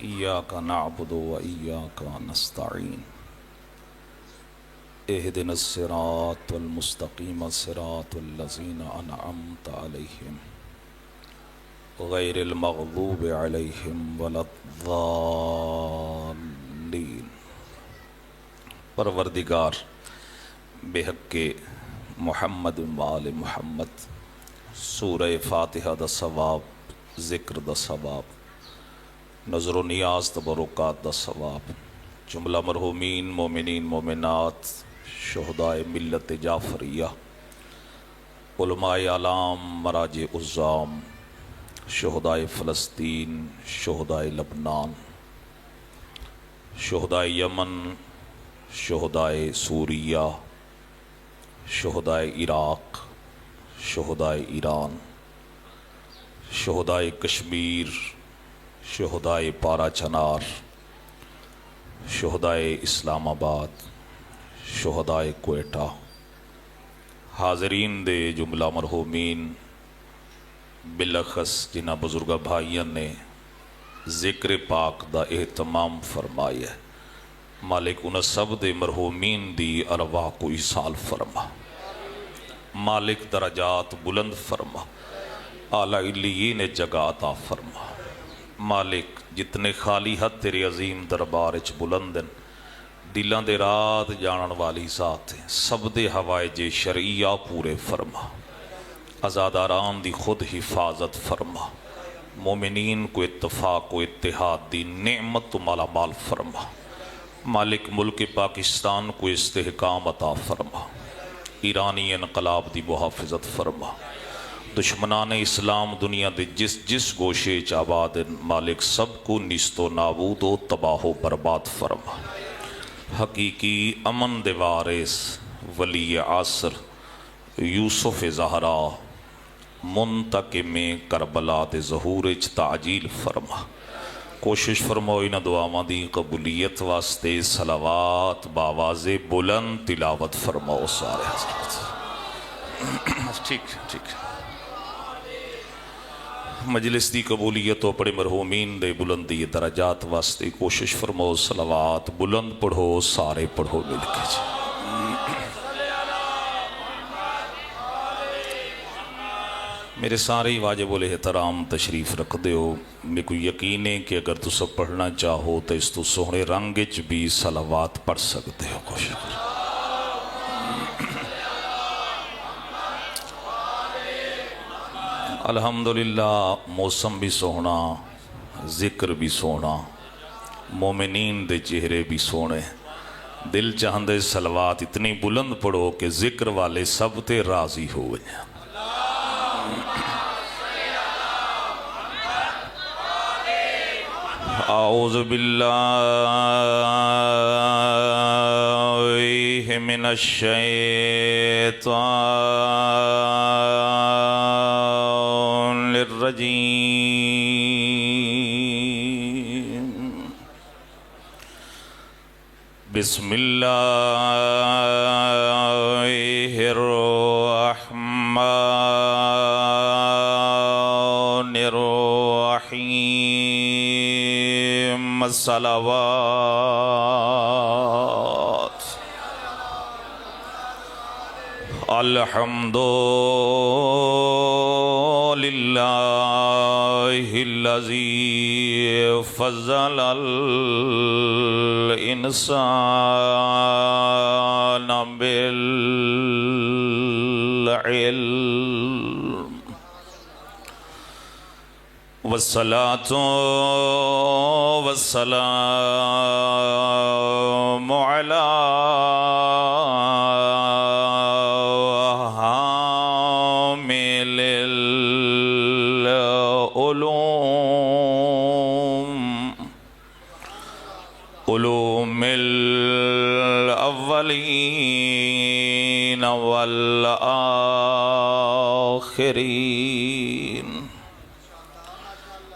إياك نعبد وإياك نستعين اهدنا الصراط المستقيم صراط الذين أنعمت عليهم غير المغضوب عليهم ولا الضالين۔ پروردگار بے حق محمد وآل محمد سورہ فاتحہ دا ثواب، ذکر دا ثواب، نظر و نیاز تبرکات دا ثواب، جملہ مرحومین مومنین مومنات شہدائے ملت جعفریہ، علماء اعلام، مراجع عظام، شہدائے فلسطین، شہدائے لبنان، شہدائے یمن، شہدائے سوریہ، شہدائے عراق، شہدائے ایران، شہدائے کشمیر، شہدائے پارا چنار، شہدائے اسلام آباد، شہدائے کوئٹہ، حاضرین دے جملہ مرحومین، بلخص جنہ بزرگہ بھائیوں نے ذکر پاک دا اہتمام فرمایا ہے، مالک انہ سب دے مرحومین دی ارواح کو ایصال فرما، مالک درجات بلند فرما، اعلیٰ علیین جگہ عطا فرما، مالک جتنے خالی حد تیرے عظیم دربارچ بلندن، دلان دے رات جانن والی ذات ہیں، سب دے حوائج شرعیہ پورے فرما، ازاداران دی خود حفاظت فرما، مومنین کو اتفاق و اتحاد دی نعمت و مالا مال فرما، مالک ملک پاکستان کو استحکام عطا فرما، ایرانی انقلاب دی محافظت فرما، دشمنان اسلام دنیا دے جس جس گوشے آباد مالک سب کو نیست و نابود و تباہ و برباد فرما، حقیقی امن دے وارث ولی عصر یوسف زہرا منتقم کربلا دے ظہور تعجیل فرما، کوشش فرمو انہ دعاواں دی قبولیت واسطے صلوات باواز بلند تلاوت فرماؤ سارے حضرات۔ ٹھیک مجلس دی قبولیت و پڑے مرحومین دے بلندی درجات واسطے کوشش فرمو صلوات بلند پڑھو سارے پڑھو مل کے جی۔ میرے سارے واجب الاحترام تشریف رکھ دے ہو، میں کوئی یقین ہے کہ اگر تو سب پڑھنا چاہو تو اس تو سوہنے رنگچ بھی صلوات پڑھ سکتے ہو، کوشش کرو۔ الحمدللہ موسم بھی سونا، ذکر بھی سونا، مومنین دے چہرے بھی سونے، دل چاہندے صلوات اتنی بلند پڑھو کہ ذکر والے سب تے راضی ہوئے۔ اعوذ باللہ من الشیطان الرجیم، بسم اللہ الرحمن الرحیم، الصلوات الحمد للہ الذی فضل الانسان بالعلم، والصلاة والسلام على حامل علوم الاولین والآخرین،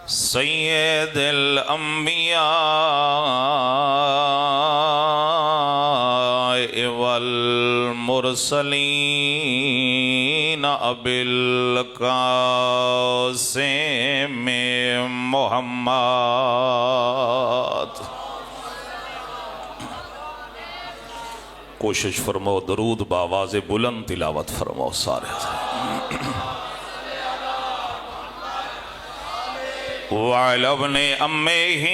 سید الانبیاء والمرسلین ابی القاسم محمد کوشش فرماؤ درود بآواز بلند تلاوت فرماؤ سارے وعلى ابن أمه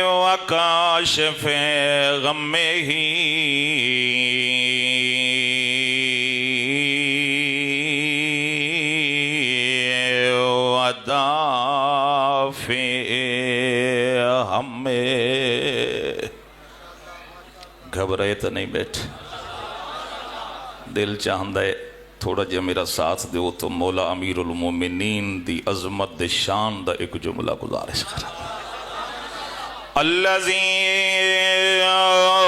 وكاشف غمه ودافع همه گھبرائے تو نہیں بیٹھے دل چاہندہ ہے تھوڑا جا میرا ساتھ دیو تو مولا امیر المومنین دی عظمت دی شان دا ایک جملہ گزارش کرا الذی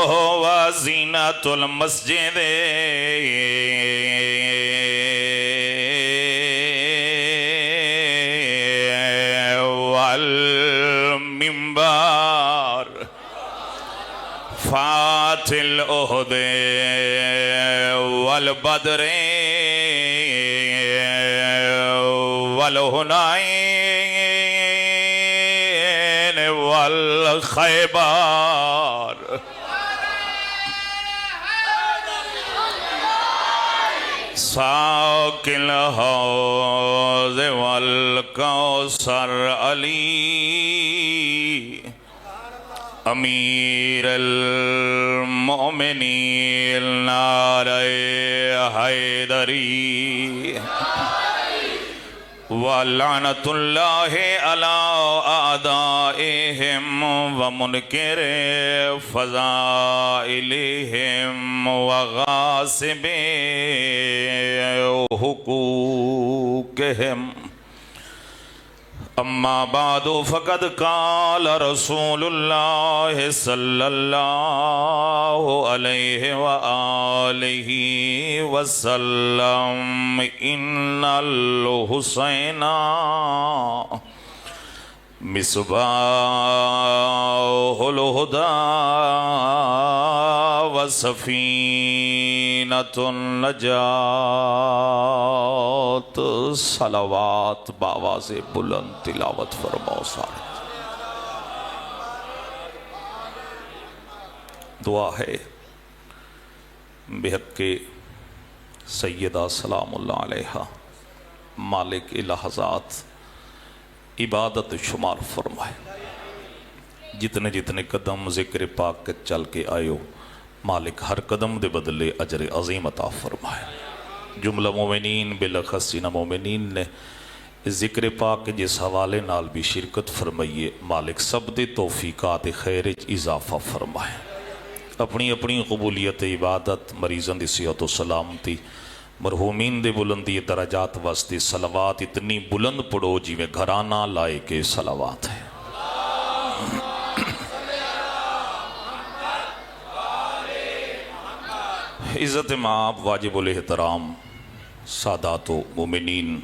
هو زینت المسجد والمنبر فات الأهد والبدر والهنين والخيبر ساق الحوض والكوثر علي امیر المؤمنین نعرہ حیدری وَلَعْنَةُ اللَّهِ عَلَىٰ أَعْدَائِهِمْ وَمُنْكِرِ فَضَائِلِهِمْ وَغَاصِبِ حُقُوقِهِمْ اما بعد فقد قال رسول اللہ صلی اللہ علیہ وآلہ وسلم ان الحسین مصباح الہدی وسفینۃ النجات صلوات بآواز بلند تلاوت فرماؤ سارے دعا ہے بحق سیدہ سلام اللہ علیہ مالک لحظات عبادت شمار فرمائے جتنے جتنے قدم ذکر پاک کے چل کے آئے ہو مالک ہر قدم دے بدلے اجر عظیم عطا فرمائے جملہ مومنین بلخصین مومنین نے ذکر پاک کے جس حوالے نال بھی شرکت فرمائیے مالک سب دے توفیقات خیر اضافہ فرمائے اپنی اپنی قبولیت عبادت مریضاں دی صحت و سلامتی مرحومین دے بلندی درجات واسطے صلوات اتنی بلند پڑھو جی میں گھرانہ لائے کے صلوات ہے عزت مآب واجب الاحترام سادات و مومنین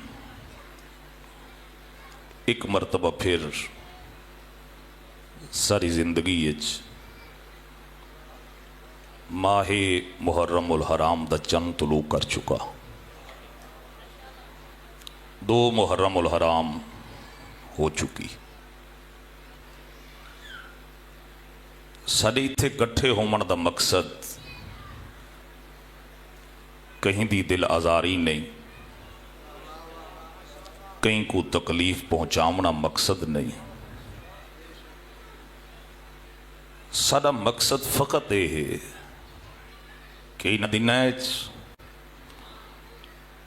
ایک مرتبہ پھر ساری زندگی ماہ محرم الحرام دا چند طلوع کر چکا 2 محرم الحرام ہو چکی ساڈے ایتھے کٹھے ہومن دا مقصد کہیں دی دل آزاری نہیں کہیں کو تکلیف پہنچامنا مقصد نہیں ساڈا مقصد فقط یہ ہے کہ ان دنوں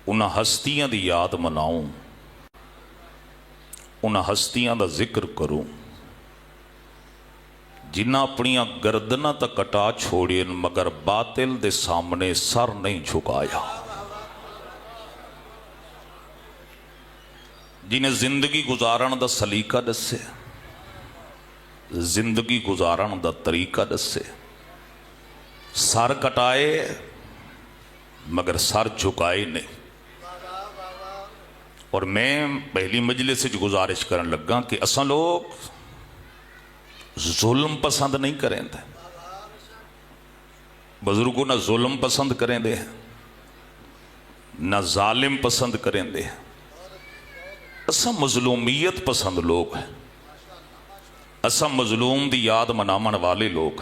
انہاں ہستیاں دی یاد مناؤں انہاں ہستیاں دا ذکر کروں جنہ اپنیاں گردنہ تک کٹا چھوڑیں مگر باطل دے سامنے سر نہیں جھکایا جنہیں زندگی گزارن دا سلیقہ دسے زندگی گزارن دا طریقہ دسے سر کٹائے مگر سر جھکائے نہیں اور میں پہلی مجلس سے گزارش کرن لگا کہ اساں لوگ ظلم پسند نہیں کریں دے بزرگوں نہ ظلم پسند کریں دے نہ ظالم پسند کریں دے اساں مظلومیت پسند لوگ ہیں اساں مظلوم دی یاد منامن والے لوگ،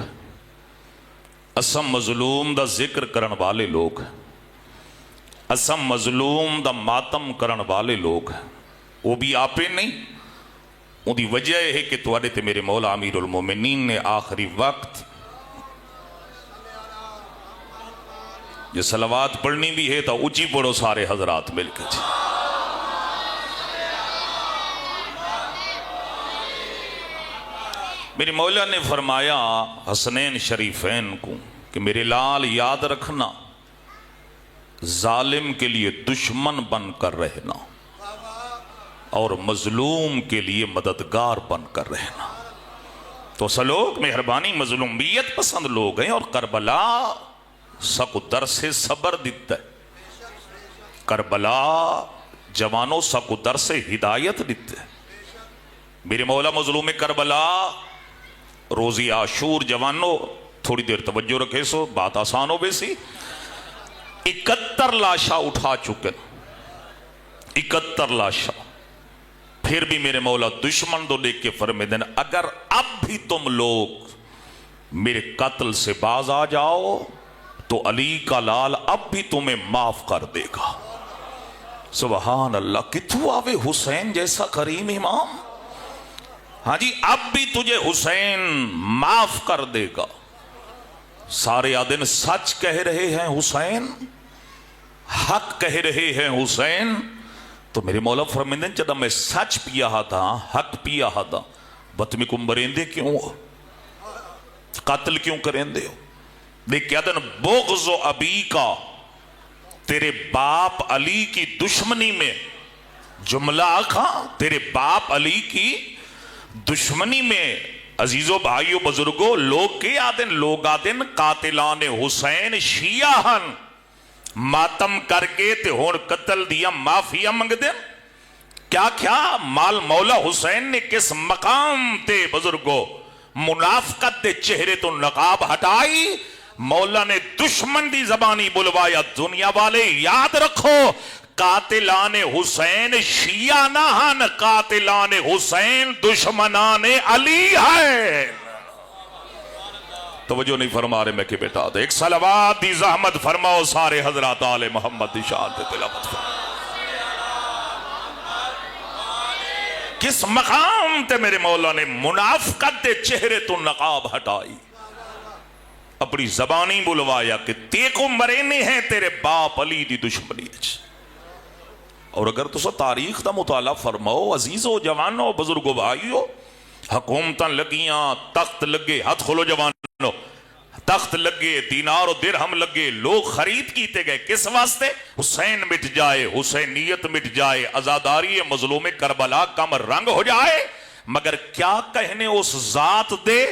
اساں مظلوم دا ذکر کرن والے لوگ، اساں مظلوم دا ماتم کرن والے لوگ، وہ بھی آپے نہیں، وہ دی وجہ ہے کہ تواڈے تے میرے مولا امیر المومنین نے آخری وقت یہ صلوات پڑھنی بھی ہے تو اونچی پڑھو سارے حضرات مل کے جی۔ میرے مولا نے فرمایا حسنین شریفین کو کہ میرے لال یاد رکھنا، ظالم کے لیے دشمن بن کر رہنا اور مظلوم کے لیے مددگار بن کر رہنا۔ تو سلوک مہربانی مظلومیت پسند لوگ ہیں، اور کربلا سکو در سے صبر دیتا ہے، کربلا جوانوں سکو در سے ہدایت دیتا ہے۔ میرے مولا مظلوم کربلا روزی عاشور جوانوں تھوڑی دیر توجہ رکھے سو بات آسان ہو بیسی، 71 لاشا اٹھا چکے، 71 لاشا، پھر بھی میرے مولا دشمن تو دیکھ کے فرمائے دیں اگر اب بھی تم لوگ میرے قتل سے باز آ جاؤ تو علی کا لال اب بھی تمہیں معاف کر دے گا۔ سبحان اللہ، کتھو آوے حسین جیسا کریم امام، ہاں جی اب بھی تجھے حسین معاف کر دے گا۔ سارے آدن سچ کہہ رہے ہیں حسین، حق کہہ رہے ہیں حسین، تو میرے مولا فرمائیں جب میں سچ پیا تھا، حق پیا تھا، بت میں کم برندے کیوں ہو، قتل کیوں کریں دے ہو؟ دیکھ کیا دن بغض و ابی کا، تیرے باپ علی کی دشمنی میں جملہ آکھا، تیرے باپ علی کی دشمنی میں عزیزو بھائیو بزرگو لوگ کے آدن، لوگ آدن قاتلان حسین شیعہن ماتم کر کے تے ہون قتل دیا معافیا منگ دیں۔ کیا کیا مال مولا حسین نے کس مقام تے بزرگو منافقت دے چہرے تو نقاب ہٹائی، مولا نے دشمن دی زبانی بلوایا۔ دنیا والے یاد رکھو قاتلان حسین شیعہ نہ ہن، قاتلان حسین دشمنان علی ہے۔ توجہ نہیں فرما رہے میں کہ بیٹا دے ایک صلوات دی زحمت فرماؤ سارے حضرات آل محمد دی شان تے تلاوت فرماؤ۔ کس مقام تے میرے مولا نے منافقت دے چہرے تو نقاب ہٹائی، اپنی زبانی بلوایا کہ تیکو مرینے ہیں تیرے باپ علی دی دشمنی اچھ۔ اور اگر تو تاریخ دا مطالعہ فرماؤ عزیزو جوانو بزرگو بھائیو، حکومتاں لگیاں، تخت لگے، ہاتھ کھولو جوانو، تخت لگے، دینار و درہم لگے، لوگ خرید کیتے گئے، کس واسطے؟ حسین مٹ جائے، حسینیت مٹ جائے، عزاداری مظلوم کربلا کم رنگ ہو جائے۔ مگر کیا کہنے اس ذات دے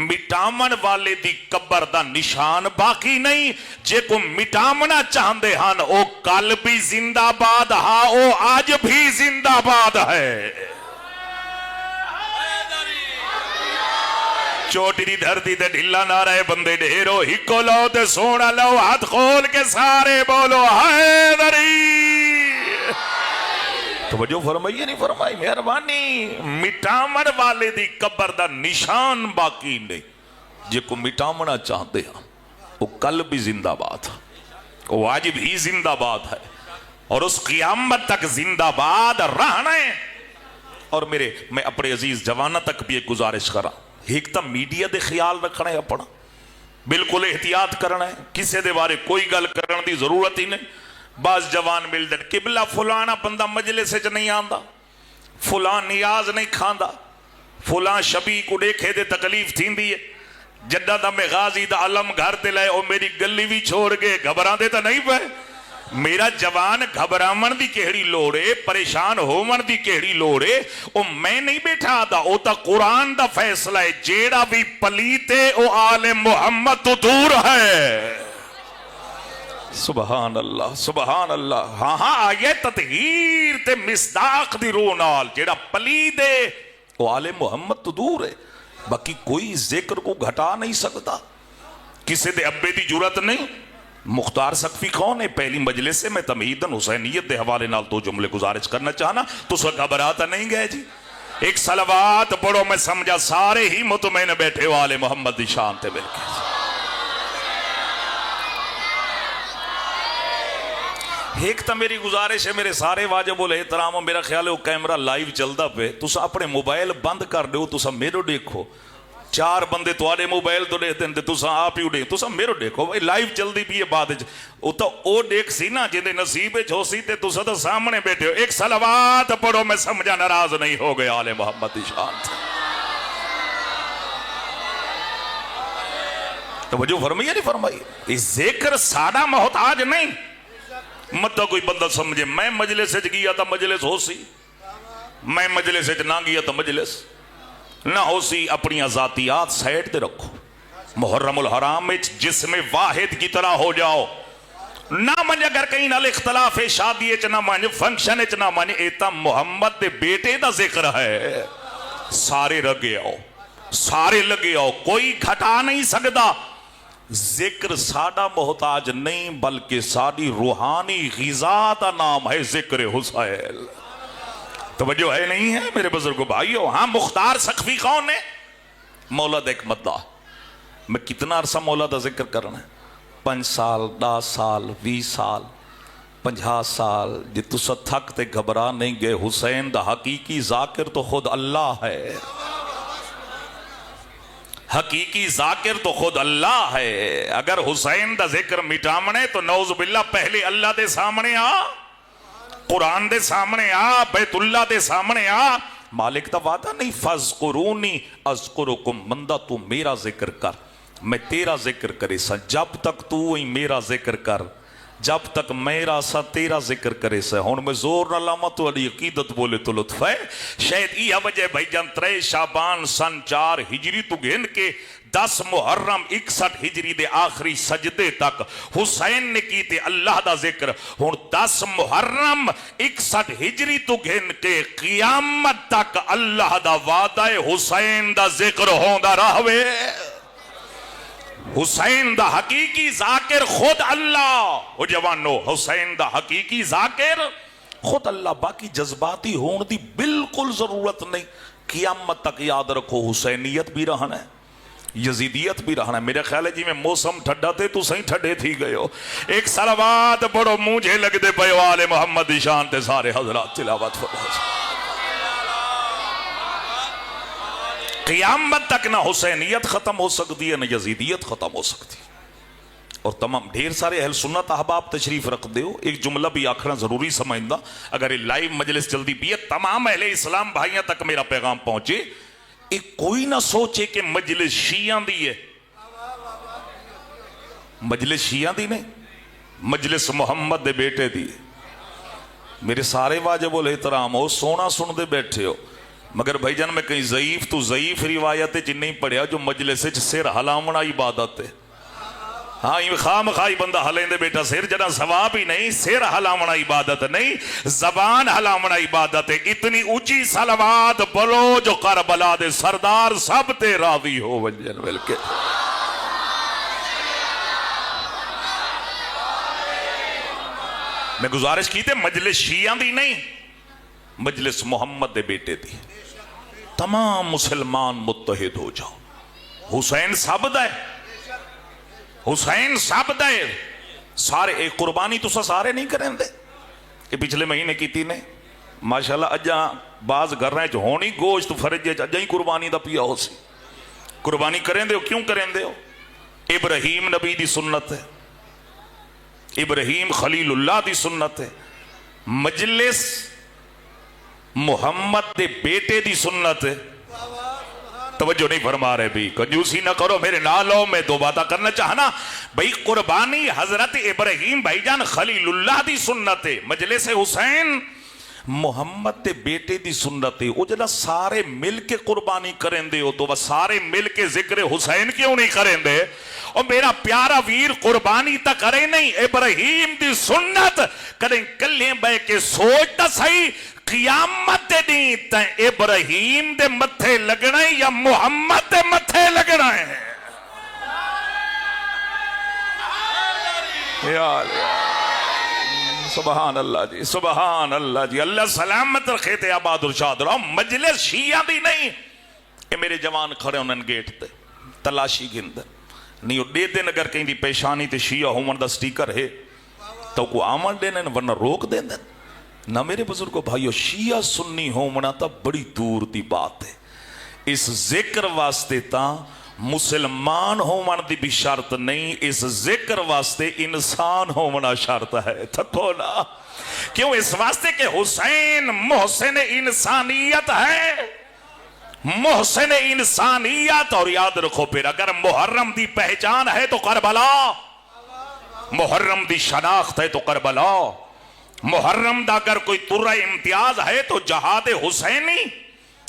مٹامن والے دی قبر دا نشان باقی نہیں، جے کو مٹامنا چاہندے ہن او کل بھی زندہ باد ہاں، او آج بھی زندہ باد ہے۔ چوٹی دی دھرتی تے ڈھلا نہ رہے بندے ڈھیرو، ہکو لو تے سونا لو، ہاتھ کھول کے سارے بولو حیدری۔ توجہ فرمائیے نہیں فرمائی مہربانی، مٹامن والے دی قبر دا نشان باقی نہیں، جے کو مٹامنا چاہتے ہیں وہ کل بھی زندہ باد ہے، وہ آج بھی زندہ باد ہے، اور اس قیامت تک زندہ باد رہنا ہے۔ اور میں اپنے عزیز جوانہ تک بھی ایک گزارش کرا، ایک تا میڈیا دے خیال رکھنا ہے اپنا، بالکل احتیاط کرنا ہے، کسے دے بارے کوئی گل کرن دی ضرورت ہی نہیں۔ بعض جوان مل دن قبلہ فلانا بندہ مجلس سے نہیں آندا، فلان نیاز نہیں کھاندا، فلان شبی کو دیکھے دے تکلیف تھین دیئے، جدہ دا میں غازی دا علم گھر تے لائے او میری گلی بھی چھوڑ گئے، گھبران دے تا نہیں پہ۔ میرا جوان گھبرامن دی کہڑی لوڑے، پریشان ہومن دی کہڑی لوڑے، او میں نہیں بیٹھا دا، او تا قرآن دا فیصلہ ہے، جیڑا بھی پلیتے او آل محمد تو دور ہے۔ سبحان اللہ سبحان اللہ، ہاں ہاں آئے تطہیر تے مصداق دی رونال، جیڑا پلی دے وہ آل محمد تو دور ہے، باقی کوئی ذکر کو گھٹا نہیں سکتا، کسی دے ابے دی جرت نہیں۔ مختار سقفی کون ہے؟ پہلی مجلس سے میں تمہیدن حسینیت دے حوالے نال تو جملے گزارش کرنا چاہنا، تو سو گھبراتا نہیں گئے جی، ایک صلوات پڑھو، میں سمجھا سارے ہی مطمئن بیٹھے والے محمد دی شان تے مل کے. ایک تا میری گزارش ہے میرے سارے واجب الاحترام، میرا خیال ہے وہ کیمرہ لائیو چلدا پہ، تسا اپنے موبائل بند کر دو، تسا میرے دیکھو. 4 بندے تواڈے موبائل تو دیکھتے ہیں، تسا آپ ہی دیکھو، تسا میرے دیکھو بھائی لائیو چلدی پئی ہے بعد وچ. او تو او دیکھ سی نا جے نصیب وچ ہو سی تے تسا تو سامنے بیٹھے ہو. ایک صلوات پڑھو، میں سمجھا ناراض نہیں ہو گئے آل محمد دی شان سے. توجہ فرمائی نہیں فرمائی؟ اس ذکر سادہ محتاج نہیں. مت کوئی بندہ سمجھے میں مجلس وچ گیا تا مجلس ہو سی، میں مجلس وچ نہ گیا تا مجلس نہ ہو سی. اپنی ذاتیات سائڈ تے رکھو. محرم الحرام وچ جسم واحد کی طرح ہو جاؤ. نہ من اگر کہیں نال اختلاف شادی وچ نہ من، فنکشن وچ نہ من، ایتا محمد دے بیٹے دا ذکر ہے. سارے لگے آؤ، سارے لگے آؤ، کوئی گھٹا نہیں سکتا. ذکر ساڈا محتاج نہیں بلکہ ساری روحانی غذا دا نام ہے ذکر حسین. توجہ ہے نہیں ہے میرے بزرگو بھائیو؟ ہاں مختار سقفی کون ہے؟ مولا دا ایک مدہ. میں کتنا عرصہ مولا دا ذکر کرنا ہے؟ 5 سال 10 سال 20 سال 50 سال. جی تسا تھک تے گھبرا نہیں گئے. حسین دا حقیقی ذاکر تو خود اللہ ہے. حقیقی ذاکر تو خود اللہ ہے. اگر حسین دا ذکر مٹامنے تو نعوذ باللہ پہلے اللہ دے سامنے آ، قرآن دے سامنے آ، بیت اللہ دے سامنے آ. مالک دا وعدہ نہیں فَاذْكُرُونِي أَذْكُرُكُمْ، بندہ تو میرا ذکر کر میں تیرا ذکر کرے سا. جب تک تو ہی میرا ذکر کر، جب تک میرا سا تیرا ذکر کرے سا. ہون میں زور نہ لاما تو علی عقیدت بولے تو لطف ہے. شاید یہ وجہ بھائی جان 3 شعبان سن 4 ہجری تو گھن کے 10 محرم 61 ہجری دے آخری سجدے تک حسین نے کی تے اللہ دا ذکر. ہون 10 محرم 61 ہجری تو گھن کے قیامت تک اللہ دا وعدہ حسین دا ذکر ہوندا رہوے. حسین دا حقیقی ذاکر خود اللہ. او جوانو، حسین دا حقیقی ذاکر خود اللہ. باقی جذباتی ہون دی بالکل ضرورت نہیں. قیامت تک یاد رکھو حسینیت بھی رہنا ہے، یزیدیت بھی رہنا ہے. میرے خیال ہے جی میں موسم ٹھڈا تھے تو صحیح ٹھڈے تھی گئے ہو. ایک صلوات پڑھو، مجھے لگ دے پے والے محمد دی شان تے سارے حضرات تلاوت فرمائیں. قیامت تک نہ حسینیت ختم ہو سکتی ہے نہ یزیدیت ختم ہو سکتی. اور تمام ڈھیر سارے اہل سنت احباب تشریف رکھ دیو. ایک جملہ بھی آکھنا ضروری سمجھنا، اگر یہ لائیو مجلس جلدی بھی ہے تمام اہل اسلام بھائیاں تک میرا پیغام پہنچے. ایک کوئی نہ سوچے کہ مجلس شیعہ دی ہے. مجلس شیعہ دی نہیں، مجلس محمد دے بیٹے دی. میرے سارے واجب الاحترام ہو، سونا سن دے بیٹھے ہو، مگر بھائی جان میں کہیں ضعیف تو ضعیف روایت چ نہیں پڑھیا جو مجلس وچ سر ہلاونا عبادت ہے. ہاں یہ خواہ مخواہ بندہ ہلیں دے بیٹا سر، جنا ثواب ہی نہیں. سر ہلاونا عبادت نہیں، زبان ہلاونا عبادت ہے. اتنی اونچی صلوات پڑھو جو کربلا دے سردار سب تے راضی ہو ونجن مل کے. میں گزارش کی تے مجلس شیعہ دی نہیں، مجلس محمد دے بیٹے دی. تمام مسلمان متحد ہو جاؤ. حسین ثابت ہے، حسین ثابت ہے. سارے ایک قربانی تو سارے نہیں کریں دے کہ پچھلے مہینے کیتی نے ماشاءاللہ. اجا بعض گھر رہے جو ہونی گوشت فرج اجا ہی قربانی دا پیا ہو سی. قربانی کریں دے ہو، کیوں کریں دے ہو؟ ابراہیم نبی دی سنت ہے، ابراہیم خلیل اللہ دی سنت ہے. مجلس محمد دے بیٹے دی سنت ہے. توجہ نہیں فرما رہے بھی، کنجوسی نہ کرو میرے نالوں میں. دو باتیں کرنا چاہنا بھئی. قربانی حضرت ابراہیم بھائی جان خلیل اللہ دی سنت ہے. مجلس حسین محمد دے بیٹے دی سنت ہے. وہ جنا سارے مل کے قربانی کریں دے ہو تو وہ سارے مل کے ذکر حسین کیوں نہیں کریں دے؟ اور میرا پیارا ویر قربانی تا کرے نہیں، ابراہیم دی سنت کریں کلیں بے کے سوچتا صحیح. قیامت دیں تا ابراہیم دے متھے لگنا ہے یا محمد دے متھے لگنا ہے؟ سبحان اللہ جی، سبحان اللہ جی، اللہ سلامت رکھے تے آباد ارشاد رہا مجلس شیعہ دی نہیں. اے میرے جوان کھڑے انہوں گیٹ تے تلاشی گندر نہیں دے دین اگر کہیں دی پیشانی تے شیعہ ہومن دا سٹیکر ہے تو کو آمن دینے ورنہ روک دین دین نہ. میرے بزرگوں بھائیو شیعہ سنی ہومنا تا بڑی دور دی بات ہے. اس ذکر واسطے تا مسلمان ہومن دی بھی شرط نہیں، اس ذکر واسطے انسان ہومنا شرط ہے. تھکو نا کیوں؟ اس واسطے کہ حسین محسن انسانیت ہے، محسن انسانیت. اور یاد رکھو پھر اگر محرم دی پہچان ہے تو کربلا، محرم دی شناخت ہے تو کربلا، محرم دا اگر کوئی ترہ امتیاز ہے تو جہاد حسینی.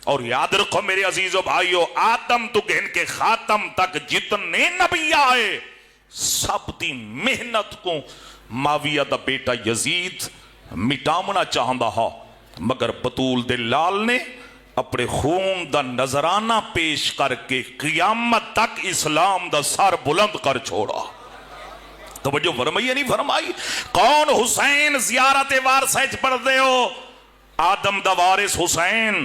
اور یاد رکھو میرے عزیزو بھائیو آدم تو گہن کے خاتم تک جتنے نبی آئے سب دی محنت کو معاویہ دا بیٹا یزید مٹامنا چاہندا ہا، مگر بطول دے لال نے اپنے خون دا نظرانہ پیش کر کے قیامت تک اسلام دا سر بلند کر چھوڑا. توجہ فرمائی نہیں فرمائی؟ کون حسین زیارت وارث پڑھ دے ہو؟ آدم دا وارث حسین،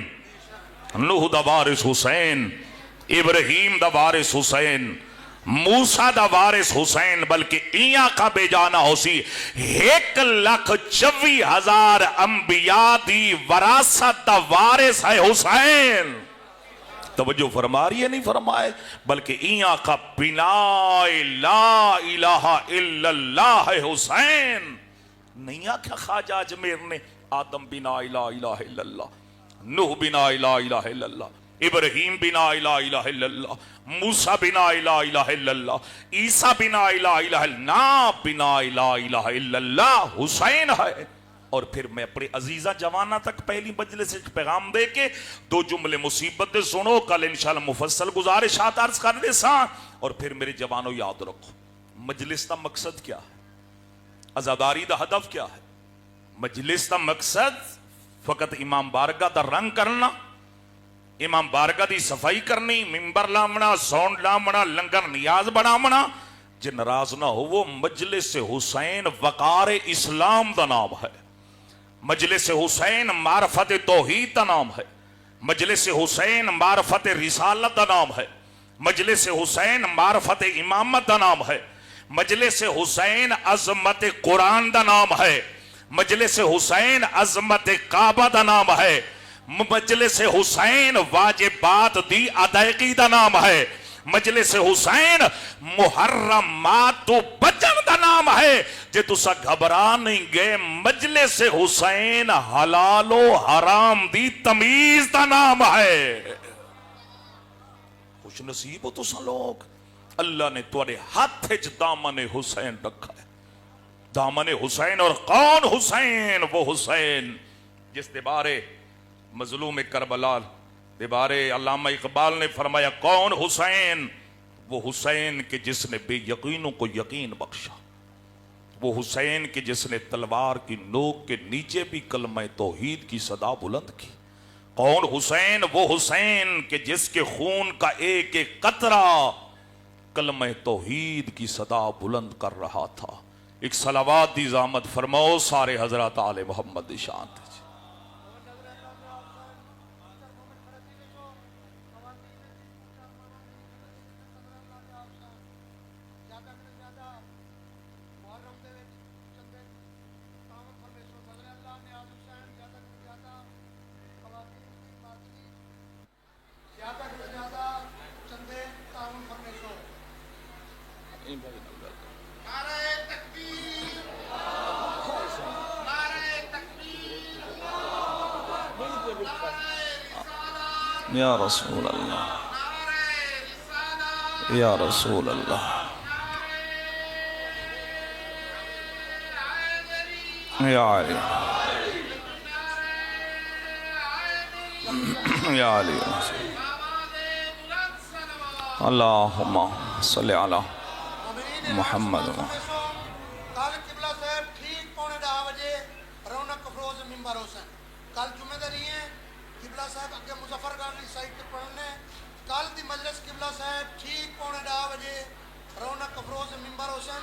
نوح دا وارث حسین، ابراہیم دا وارث حسین، موسیٰ دا وارث حسین. بلکہ ایاں کا بے جانا ہو سی 1,24,000 انبیاء دی وراثت دا وارث ہے حسین. توجہ فرما رہی ہے نہیں فرمائے؟ بلکہ ایاں کا بنا لا الہ الا اللہ ہے حسین. نہیں آکھا خواجہ اجمیر نے آدم بنا لا الہ الا اللہ، نوح بنا لا الہ الا اللہ، ابراہیم بنا لا الہ الا اللہ، موسیٰ بنا لا الہ الا اللہ، عیسیٰ بنا لا الہ الا اللہ، بنا لا الہ الا اللہ حسین ہے. اور پھر میں اپنے عزیزہ جوانہ تک پہلی مجلس سے پیغام دے کے دو جملے مصیبت دے سنو، کل انشاءاللہ مفصل گزارشات عرض کر دے ساں. اور پھر میرے جوانوں یاد رکھو مجلس کا مقصد کیا ہے، عزاداری دا ہدف کیا ہے؟ مجلس کا مقصد فقط امام بارگاہ دا رنگ کرنا، امام بارگاہ دی صفائی کرنی، ممبر لامنا، سونڈ لامنا، لنگر نیاز بنامنا. جے ناراض نہ ہو وہ مجلس حسین وقار اسلام دا نام ہے، مجلس حسین معرفت توحید دا نام ہے، مجلس حسین معرفت رسالت دا نام ہے، مجلس حسین معرفت امامت دا نام ہے، مجلس حسین عظمت قرآن دا نام ہے، مجلس حسین عظمت کعبہ دا نام ہے، مجلس حسین واجبات دی ادائیگی دا نام ہے، مجلس حسین محرمات تو بچن دا نام ہے. جے تسا گھبرا نہیں گئے مجلس حسین حلال و حرام دی تمیز دا نام ہے. خوش نصیب ہو تسا لوگ، اللہ نے تمہارے ہاتھ وچ دامن حسین رکھا ہے. دامن حسین. اور کون حسین؟ وہ حسین جس دے بارے مظلوم کربلا دے بارے علامہ اقبال نے فرمایا کون حسین؟ وہ حسین کہ جس نے بے یقینوں کو یقین بخشا، وہ حسین کہ جس نے تلوار کی نوک کے نیچے بھی کلمہ توحید کی صدا بلند کی. کون حسین؟ وہ حسین کہ جس کے خون کا ایک ایک قطرہ کلمہ توحید کی صدا بلند کر رہا تھا. ایک صلوات دی زحمت فرماؤ سارے حضرات آل محمد دی شان تھی. یا رسول اللہ، یا رسول اللہ، یا علی، یا علی، اللہم صلی علی محمد. کل قبلہ صاحب ٹھیک 9:30 بجے رونق افروز ممبر حسین. کل جمعہ داری ہیں قبلہ صاحب اگے مظفر گارلی سائٹ تے پڑھنے. کل دی مجلس قبلہ صاحب ٹھیک 9:30 بجے رونق افروز ممبر حسین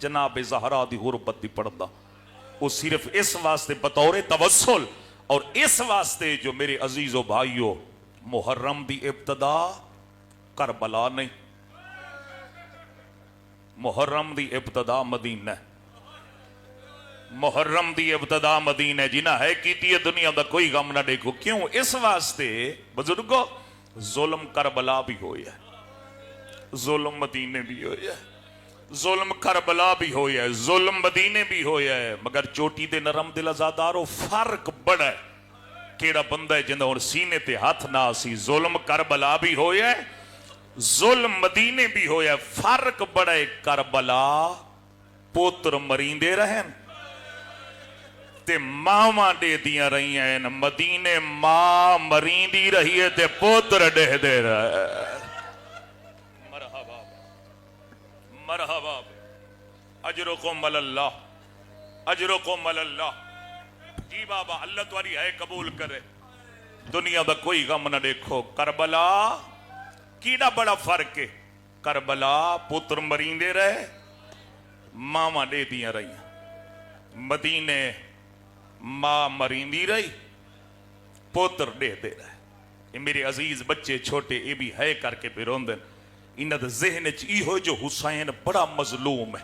جناب زہرا دی غربت دی پڑھدا وہ صرف اس واسطے بطور توسل اور اس واسطے جو میرے عزیز و بھائیو محرم دی ابتدا کربلا نہیں، محرم دی ابتدا مدینہ، محرم دی ابتدا مدینہ جنہ ہے کیتی ہے دنیا دا کوئی غم نہ دیکھو. کیوں؟ اس واسطے بزرگو ظلم کربلا بھی ہویا ہے، ظلم مدینے بھی ہویا ہے، ظلم کربلا بھی ہویا ہے، ظلم مدینے بھی ہویا ہے، مگر چوٹی دے نرم دل آزادارو فرق بڑا ہے. کیڑا بندہ ہے جنہاں اور سینے تے ہاتھ نہ سی. ظلم کربلا بھی ہویا ہے، ظلم مدینے بھی ہویا ہے. فرق بڑا ہے. کربلا پوتر مریندے رہن تے ماواں دے دیاں رہی ہیں، مدینے ماں مریندی رہی ہے تے پوتر دے دے رہے. مرحبا مرحبا اجرکم اللہ، اجرکم اللہ. جی بابا اللہ تمہاری ہے قبول کرے. دنیا دا کوئی غم نہ دیکھو. کربلا کیڑا بڑا فرق ہے. کربلا پتر مریندے رہے ماواں دے دیاں رہی. مدینے ماں مریندی رہی پوتر دے دے رہے. یہ میرے عزیز بچے چھوٹے یہ بھی ہے کر کے پہ روندن. انہاں دے ذہن چ ہو جو حسین بڑا مظلوم ہے،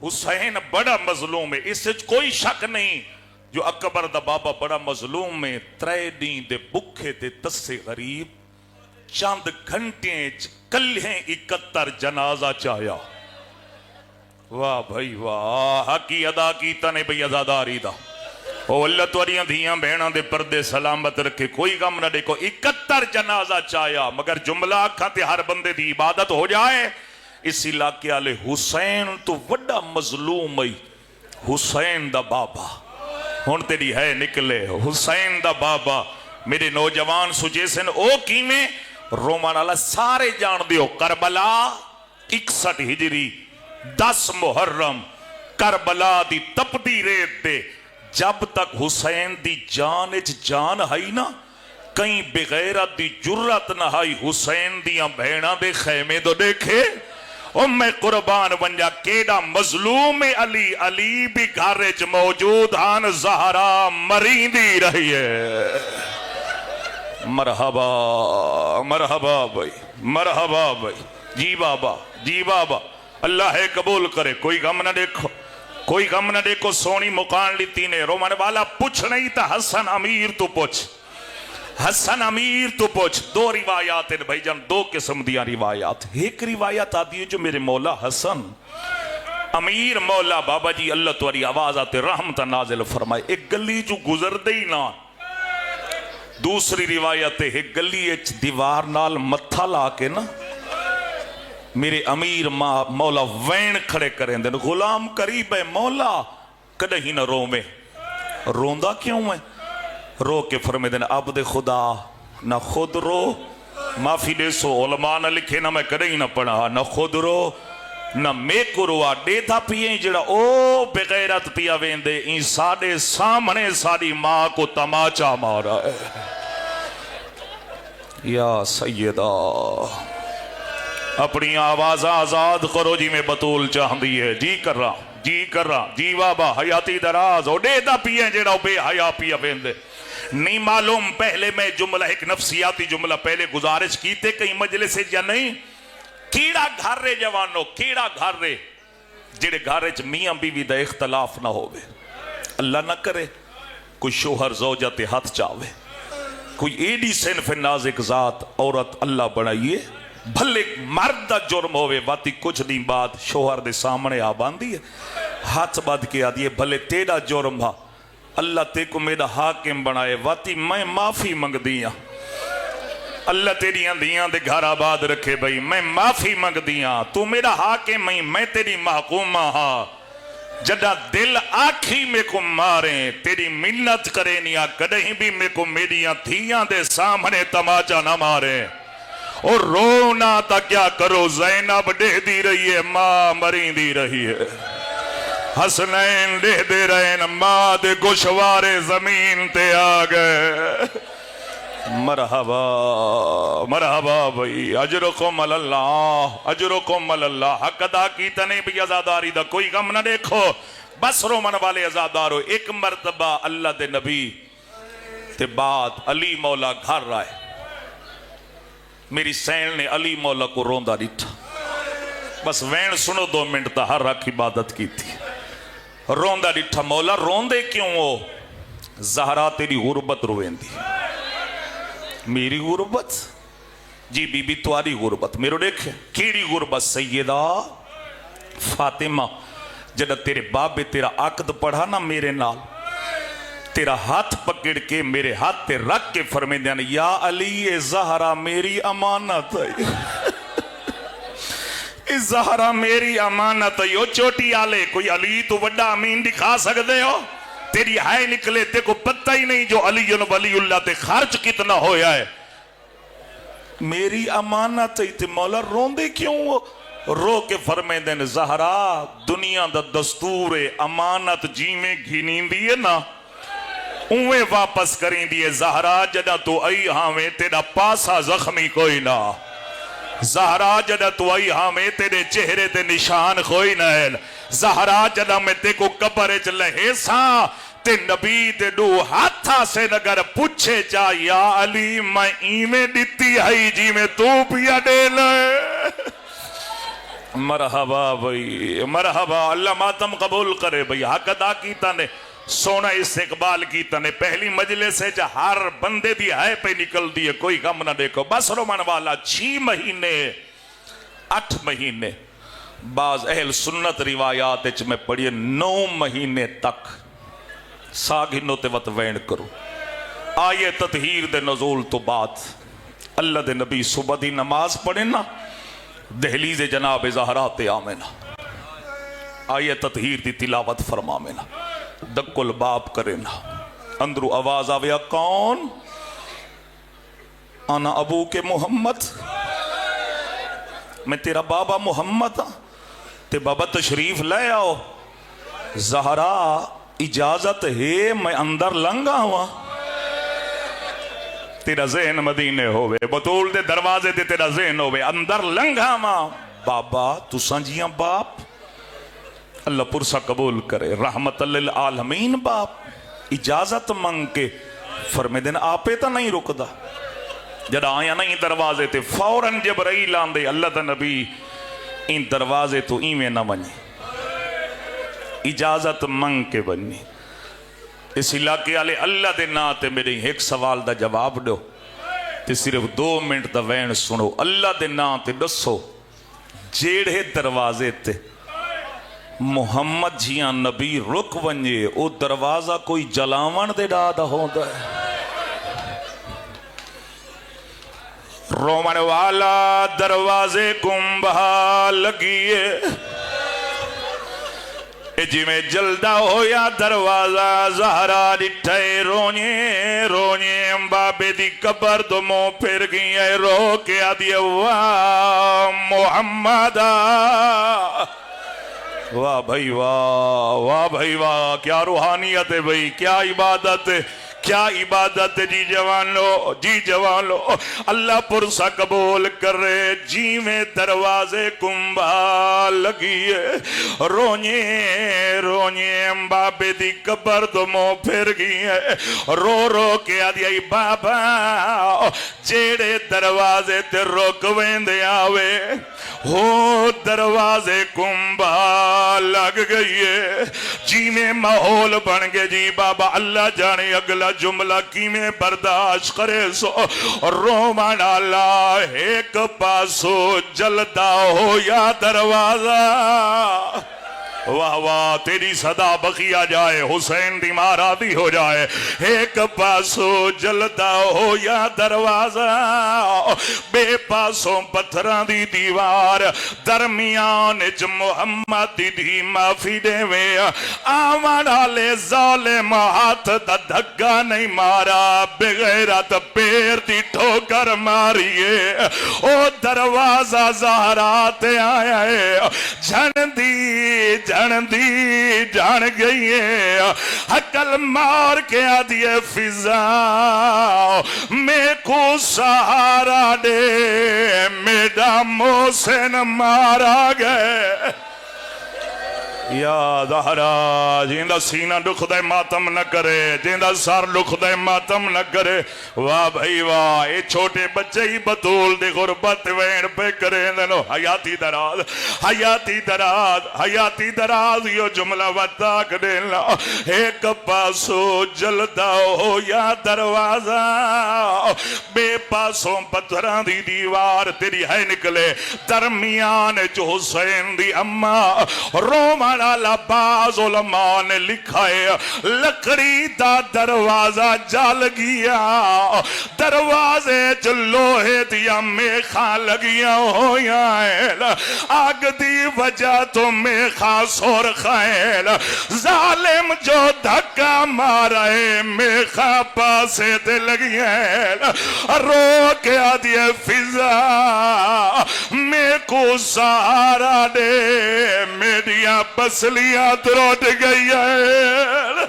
حسین بڑا مظلوم ہے. اس وچ کوئی شک نہیں. جو اکبر دا بابا بڑا مظلوم ہے. 3 دن دے بکھے تے تسے غریب چند گھنٹے کلہیں 71 جنازہ چایا. واہ بھائی واہ، حقی ادا کیتا نے بھئی ازاداری دا. او اللہ توڑیاں دھیاں بہناں دے پردے سلامت رکھے. کوئی غم نہ دیکھو. 71 جنازہ چایا مگر جملہ آکھاں تے ہر بندے دی عبادت ہو جائے. اس علاقے والے حسین تو وڈا مظلوم ہے. حسین دا بابا ہن تیری ہے نکلے. حسین دا بابا میرے نوجوان سجیسن او کیویں رومان والا سارے جان دیو. کربلا 61 ہجری 10 محرم کربلا دی تپدی ریت دے. جب تک حسین دی جان اچ جان ہائی نا کہیں بغیرت دی جرت نہ ہائی. حسین دیاں بہناں دے خیمے دو دیکھے. او میں قربان ونجا کیڑا مظلوم علی. علی بھی گھر وچ موجود ہن زہرا مریندی رہی ہے. مرحبا مرحبا بھائی، مرحبا بھائی. جی بابا جی بابا اللہ ہے قبول کرے. کوئی غم نہ دیکھو، کوئی غم نہ دیکھو. سونی مکان لیتی نے. رومن والا پوچھ نہیں تھا حسن امیر تو پوچھ، حسن امیر تو پوچھ. 2 روایات ہیں بھائی جان، 2 قسم دیا روایات. ایک روایت آتی ہے جو میرے مولا حسن امیر مولا بابا جی اللہ تواری آواز آتے رحمت نازل فرمائے ایک گلی جو گزر دے ہی نہ. دوسری روایت ہے گلی اچ دیوار نال متھا لا کے نا میرے امیر مولا وین کھڑے کریں دن. غلام قریب ہے مولا کدے ہی نہ رو میں. روندہ کیوں ہے؟ رو کے فرمے دن عبد خدا نہ خود رو. معافی دے سو علماء نہ لکھے نہ میں کدے ہی نہ پڑھا. نہ خود رو نہ میں کو روا. دے تھا پیئیں جڑا او بغیرت پیا ویندے ان ساڑے سامنے ساری ماں کو تماچا مارا ہے. یا سیدہ اپنی آواز آزاد کرو جی میں بطول چاہن دی ہے. جی کر رہا جی کر رہا. جی بابا حیاتی دراز او دے تھا پیئیں جڑا بے حیا پیا ویندے. نہیں معلوم پہلے میں جملہ ایک نفسیاتی جملہ پہلے گزارش کیتے کہیں مجلس یا نہیں. کیڑا گھر رے جوانو کیڑا گھر رے جڑے گھر وچ میاں بیوی دا اختلاف نہ ہوئے. اللہ نہ کرے کوئی شوہر زوجہ تے ہاتھ چاہوے. کوئی ایڈی صنف نازک ذات عورت اللہ بنائیے بھلے مرد دا جرم ہوئے واتی کچھ دن بعد شوہر دے سامنے آ باندھی ہے ہاتھ باد کے آدھیے بھلے تیڑا جرم ہا اللہ تے کو میرا حاکم بنائے واتی میں معافی منگ دیاں. اللہ تیریاں دیاں دے گھر آباد رکھے بھئی میں معافی منگ دیاں. تو میرا حاکم میں تیری محکومہ ہاں. جدہ دل آکھی میں کو ماریں تیری منت کرے نیا کدہیں بھی میں کو میریاں تھیاں دے سامنے تماچا نہ ماریں. اور رونا تا کیا کرو زینب دے دی رہی ہے ماں مرین دی رہی ہے. حسنین دے دے رہے ماں دے گوشوارے زمین تے آ گئے. مرحبا مرحبا بھائی، اجرکم اللہ، اجرکم اللہ۔ حق ادا کیتا نہیں بھی عزاداری دا کوئی غم نہ دیکھو، بس رومن والے عزادارو۔ ایک مرتبہ اللہ دے نبی تے بعد علی مولا گھر رائے، میری سین نے علی مولا کو روندہ ڈٹھا، بس وین سنو 2 منٹ تا ہر رکھ عبادت کی تھی۔ روندہ ڈٹھا، مولا روندے کیوں ہو؟ زہرا تیری غربت روین دی۔ میری غربت؟ جی بی بی تواری غربت، میرے دیکھے کیڑی غربت؟ سیدہ فاطمہ جدہ تیرے بابے تیرا عقد پڑھا نا میرے نال، تیرا ہاتھ پکڑ کے میرے ہاتھ تے رکھ کے فرمائے دیانا یا علی اے زہرا میری امانت ہے، اے زہرا میری امانت ہے۔ او چوٹی آلے کوئی علی تو وڈا امین دکھا سکتے ہو؟ تیری ہائے نکلے تے کو پتہ ہی نہیں جو علی ولی اللہ تے خرچ کتنا ہویا ہے۔ میری امانت ہے تے مولا روندے کیوں ہو؟ رو کے فرمائے دین زہرا دنیا دا دستور امانت جی میں گھنین دیئے نا اوے واپس کریں دیئے۔ زہرا جدہ تو آئی ہمیں تیرا پاسا زخمی کوئی نہ، زہرا جدہ تو آئی ہمیں تیرے چہرے تے نشان کوئی نہ ہے۔ زہرا جدہ میں تے کو قبر چ لہے ساں تے نبی تے دو ہاتھا سے نگر پوچھے جا یا علی میں ایمیں دیتی ہے جی میں تو پیا دے لے۔ مرحبا بھئی مرحبا، اللہ ماتم قبول کرے بھئی۔ حق ادا کیتا نے، سونا استقبال کیتا نے، پہلی مجلس ہے جا ہر بندے دی ہے پہ نکل دیئے، کوئی غم نہ دیکھو۔ بس رومان والا 6 مہینے 8 مہینے، بعض اہل سنت روایات اچھ میں پڑھئے 9 مہینے تک ساگھنو تے وط وین کرو۔ آئے تطہیر دے نزول تو بعد اللہ دے نبی صبح دی نماز پڑھیں نا، دہلیز جناب زہرات آمینہ آئے تطہیر دی تلاوت فرمامینہ، دک الباب کرنا، اندرو آواز آویا کون؟ انا ابو کے محمد، میں تیرا بابا محمد ہاں، تے بابا تشریف لے آؤ۔ زہرا اجازت ہے میں اندر لنگا ہوا؟ تیرا ذہن مدینے ہوئے، بطول دے دروازے دے تیرا ذہن ہوئے، اندر لنگا ہوا۔ بابا تو سنجیاں باپ، اللہ پرسا قبول کرے، رحمت للعالمین باپ، اجازت منگ کے فرمے دن آپے تا نہیں رکدا۔ جد آیا نہیں دروازے تے فوراً جبرائیل آندے، اللہ تا نبی ان دروازے تو ایمیں نہ بنی، اجازت منگ کے بنی۔ اس علاقے آلے اللہ دے ناتے میرے ایک سوال دا جواب دو تے صرف 2 منٹ دا وین سنو۔ اللہ دے ناتے دسو جیڑے دروازے تے محمد جیاں نبی رک ونجے او دروازہ کوئی جلاون دے ڈادا ہوندہ ہے؟ رومن والا دروازے گنبہ لگیے، جی میں جلدہ ہویا دروازہ زہرا ڈٹھے رونے رونے بابے دی قبر دو مو پھر گئی ہے، رو کے آدھے واہ محمد، واہ بھائی واہ، واہ بھائی واہ، کیا روحانیت ہے بھائی، کیا عبادت ہے، کیا عبادت ہے۔ جی جوان لو، جی جوان لو، اللہ پرسا قبول کرے۔ جی میں دروازے کنبھا لگیے، رونے رونے بابے دی قبر دو مو پھر گئی ہے، رو رو کے آدھی بابا جیڑے دروازے تے روک ویندے آوے ہو دروازے کنبھا لگ گئی ہے۔ جی میں ماحول بن گئے جی بابا، اللہ جانے اگلا جملہ کی میں برداشت کرے سو۔ رومان اللہ ایک پاسو جلدا ہو یا دروازہ، واہ واہ تیری صدا بقیہ جائے، حسین دی مارا دی ہو جائے، ایک پاسو جلدا ہو یا دروازہ، بے پاسوں پتھران دی دیوار، درمیان اچ محمد دی معافی دے وے، آمان آلے ظالم ہاتھ دا دھگا نہیں مارا، بغیرت پیر دی ٹھوکر ماریے، او دروازہ زہرات آیا ہے، جھن دی بدھن دی جان گئی ہے عقل مار کے آدھی فضا میں کو سہارا دے میرا محسن مارا گئے یا زہرا جیندہ سینہ دکھ دے ماتم نہ کرے جیندہ سار دکھ دے ماتم نہ کرے واہ بھائی واہ اے چھوٹے بچے ہی بطول دی غربت وین پہ کرے دنو حیاتی دراز حیاتی دراز حیاتی دراز یہ جملہ وطاق دینا ایک پاسو جلدہ ہو یا دروازہ بے پاسوں پتھران دی دیوار تیری ہے نکلے درمیان جو حسین دی اممہ رومان باز علماء نے لکھا ہے لکڑی دا دروازہ جال گیا دروازے چلوہے دیا میخاں لگیا ہویا ہے آگ دی وجہ تو میخاں سور خائل ظالم جو دھکا مارا ہے میخاں پاسے دے لگیا ہے رو کے آدھے فضا میں کو سہارا دے میڈیا بسلیاں دروٹ گئی ہے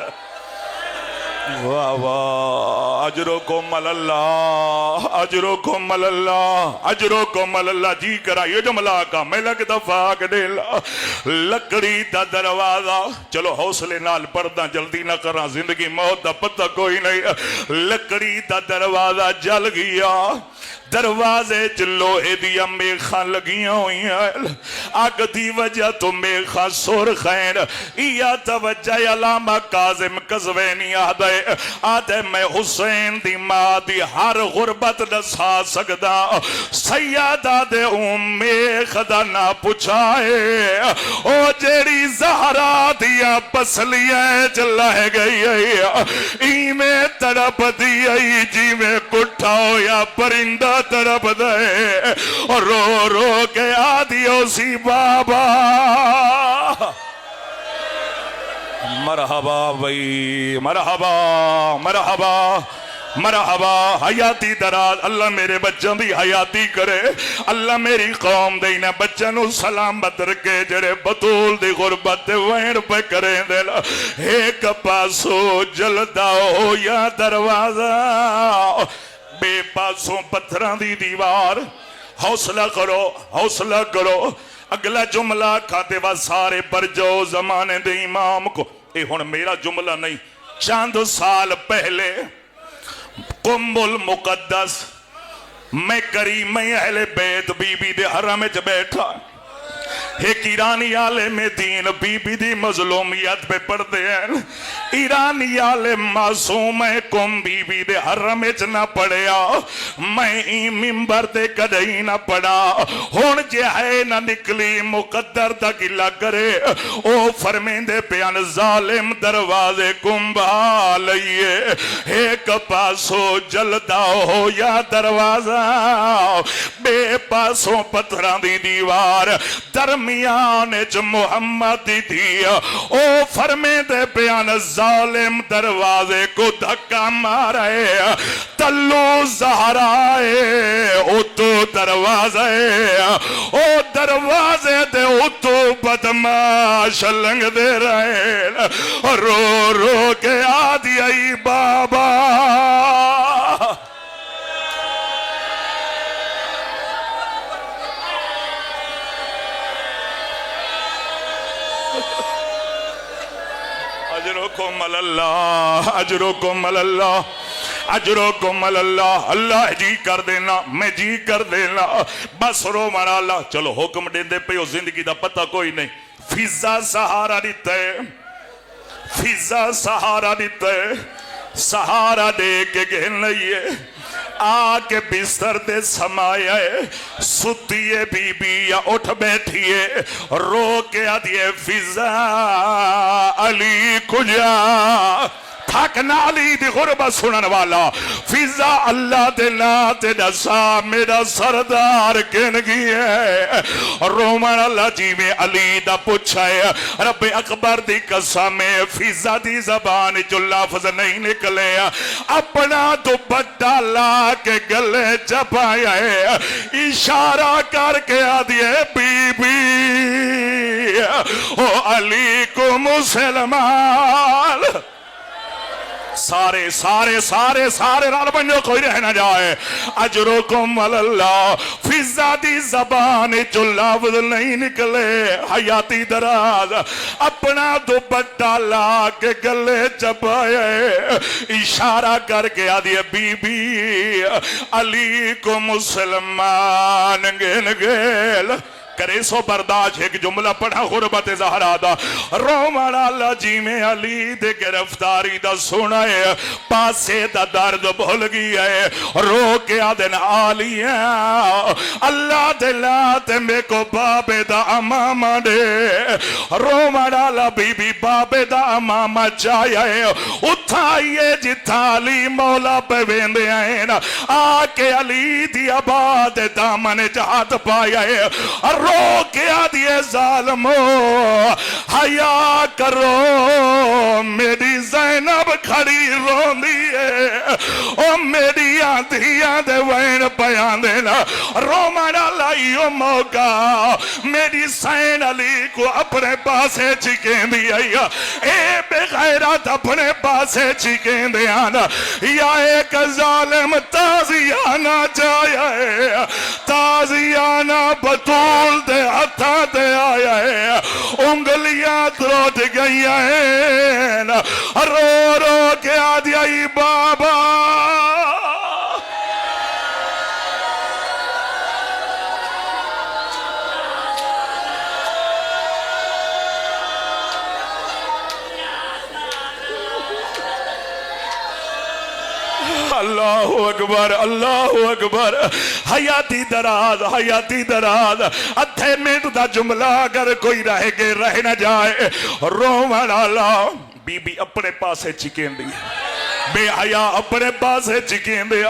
واہ واہ اجرکم اللہ اجرکم اللہ اجرکم اللہ جی کرا یہ جملہ کا میں لگ دفاع دیلا لکڑی دا دروازہ چلو حوصلے نال پردہ جلدی نہ کرنا زندگی موت دا پتہ کوئی نہیں لکڑی دا دروازہ جل گیا دروازے چلوہے دیا میخاں لگیاں ہوئی ہیں آگ دی وجہ تو میخاں سور خیر یا توجہ علامہ کاظم قزوینی آدھے میں حسین دی ماں دی ہر غربت نسا سکدا سیادہ دے میخ دا نہ پچھائے او جیڑی زہرا دیا پسلیاں چلائے گئی ای میں تڑپ دی جی میں کٹھا ہو یا پرندہ طرف دے اور رو رو کے آدھیوں سی بابا مرحبا بھائی مرحبا مرحبا مرحبا حیاتی دراز اللہ میرے بچوں دی حیاتی کرے اللہ میری قوم دینا بچوں سلامت رکھے جڑے بطول دی غربت وین پہ کریں دینا ایک پاسو جلدہ ہو یا دروازہ بے پاسوں پتھران دی دیوار حوصلہ کرو اگلا جملہ کھاتے وا سارے پر جو زمانے دے امام کو اے ہون میرا جملہ نہیں چاند سال پہلے قم المقدس میں کریم اہل بیت بی بی دے حرم وچ بیٹھا ایک ایرانی عالم دین بی بی دی مظلومیت پہ پڑھ دے ہیں ایرانی عالم معصوم ہے کم بی بی دے حرم وچ نہ پڑھیا میں ای منبر دے کدئی نہ پڑھا ہون جے ہے نہ نکلی مقدر دا گلا کرے او فرمیندے پیان ظالم دروازے کمبا لئیے ایک پاسو جلدہ ہو یا دروازہ بے پاسوں پتھران دی دیوار درمیان جو محمد دیا او فرمے دے بیان ظالم دروازے کو دھکا مارے تلو زہرائے او تو دروازے او دروازے دے او تو بدماش لنگ دے رہے رو رو کے آدھی آئی بابا اجرکم اللہ اجرکم اللہ اجرکم اللہ اللہ جی کر دینا میں جی کر دینا بس رو مارا اللہ چلو حکم دے دے پہ زندگی دا پتہ کوئی نہیں فضا سہارا دیتا ہے فضا سہارا دیتا ہے سہارا دے کے گہن لئیے آکے بستر دے سمایا ہے ستیے بی بی یا اٹھ بیٹھیے رو کے آدھیے فضا علی کجا تھک نالی دی غربت سنن والا فضا اللہ دے نا تے دسا میرا سردار کن گئی ہے رومن اللہ جی میں علی دا پوچھا ہے رب اکبر دی قسم فضا دی زبان جو لفظ نہیں نکلے اپنا دوپٹہ لا کے گلے چپایا ہے اشارہ کر کے آدھے بی بی او علی کو مسلمان سارے سارے سارے سارے رال بنجو کوئی رہ نہ جائے اجرکم اللہ فضا دی زبان جو لفظ نہیں نکلے حیاتی دراز اپنا دوپٹہ لا کے گلے چپائے اشارہ کر کے آدھی بی بی علی کو مسلمان گن گیل کرے سو برداشت ایک جملہ پڑھا غربت زہرا دا رومان اللہ جی میں علی دے گرفتاری دا سنائے پاسے دا درد بھول گیا ہے رو کے آدن آلیا اللہ دلاتے میں کو بابے دا امامہ دے رومان اللہ بی بی بابے دا امامہ چاہیا ہے اتھائیے جتا علی مولا پہ ویندے آئے نا آکے علی دی آباد دامن جہاد پایا ہے رو کے آدھیے ظالمو حیا کرو میری زینب کھڑی رون دیئے او میری آدھیاں دے وین پیان دینا رومانہ لائیو موقع میری سین علی کو اپنے پاسے چکیں دیا اے بے غیرت اپنے پاسے چکیں دیا یا ایک ظالم تازیانہ چاہیا ہے تازیانہ بطول دے ہتھا دے آیا ہے انگلیاں تروٹ گئی ہیں رو رو کے آدھیا بابا اللہ اکبر اللہ اکبر حیاتی دراز ادھے منٹ دا جملہ اگر کوئی رہ گے رہ نہ جائے رومن اللہ بی بی اپنے پاسے چکیں دی بے حیا اپنے پاسے چکیں دے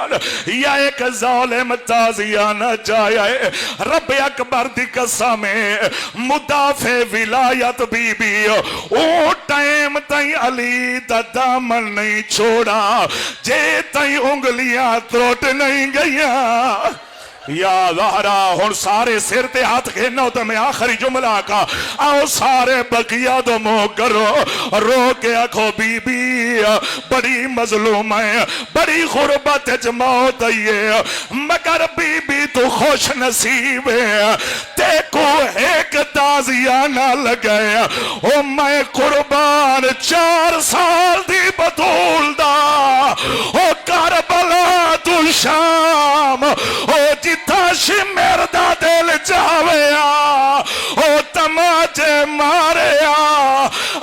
یا ایک ظالم تازیانہ چاہے رب اکبر دی قسم مدافع ولایت بی بی او ٹائم تائیں علی دا دامن نہیں چھوڑا جے تائیں انگلیاں تروٹ نہیں گیا یا ظہرا ہون سارے سر تے ہاتھ گھنو تو میں آخری جملہ کا آؤ سارے بقیہ دو مو کرو رو کے اکھو بی بی بڑی مظلوم ہے بڑی غربت جماعت ہے مگر بی بی تو خوش نصیب ہے تے کو ایک تازیانہ لگے او میں قربان 4 سال دی بطول دا او کربلا تو شام او جتا شمیر دا دل چاویا او تماچے ماریا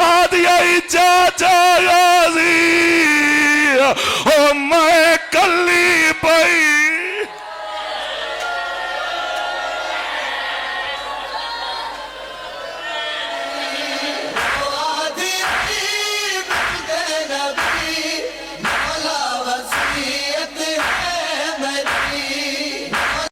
آدھیا جا غازی